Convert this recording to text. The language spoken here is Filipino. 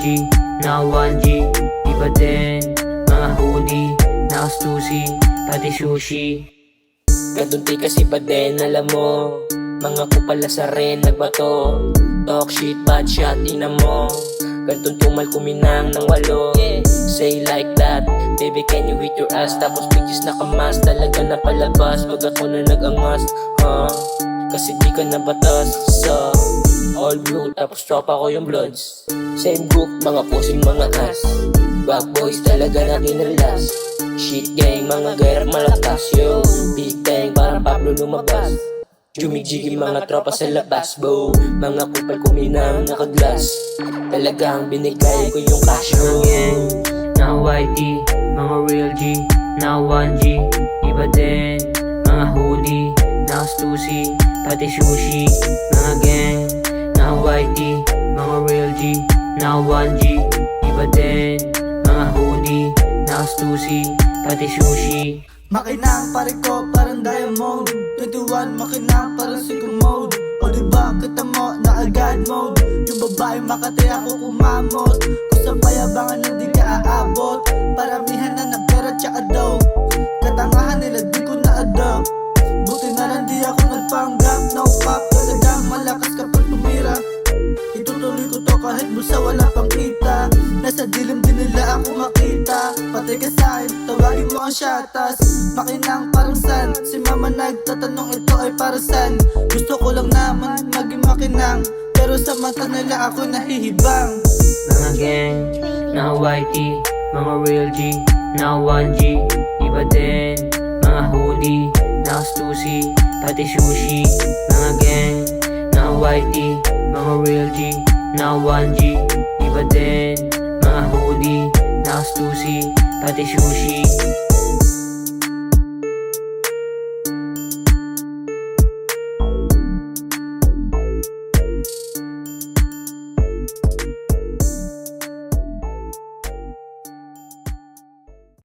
G, na 1G. Iba din, mga hoodie, na stussy, pati sushi. Gadunti kasi pa din, alam mo. Mga kupala sa rin, nagbato. Talk shit, bad shot, ina mo. Gantong tumal kuminang ng 8. Say like that, baby can you hit your ass? Tapos bitches nakamas, talaga na palabas. Pag ako na nag-angas, kasi di ka na batas. So, all blue, tapos tropa ko yung bloods. Same group, mga pusing mga ass. Bad boys talaga na kinalas. Shit gang, mga gayer malakas. Yo, big bang, parang Pablo lumabas. Jumijigi mga tropa sa labas, bro. Mga kupal kuminang nakaglas. Talagang binigay ko yung cash, Mga gang, na YT, mga real G, na 1G. Iba din, mga hoodie, na stussy, pati sushi. Mga gang, na YT, mga real G, na 1G. Iba din, mga hoodie, na stussy, pati sushi. Makinang pare ko parang diamond 21 makinang parang sicko mode. O diba kita mo na agad mode. Yung babae makati ako kumamot. Kung sa payabangan hindi ka aabot. Paramihan na ng pera tsaka daw. Katangahan nila di ko na-adopt. Buti na lang di ako nagpanggap. No pop talagang malakas kapag tumira. Itutuloy ko to kahit busa wala pang kita. Nasa dilim din nila ako makita. Patay ka sa'kin, tawagin mo ang shatas. Makinang parang san. Si mama nagtatanong ito ay para san. Gusto ko lang naman maging makinang. Pero sa mata nila ako nahihibang. Mga gang, na YT, mga real G, na 1G. Iba din, mga hoodie, na stussy, pati sushi. Mga gang, na YT, mga real G, na 1G. Iba din, mga hoodie, na stussy, pati sushi.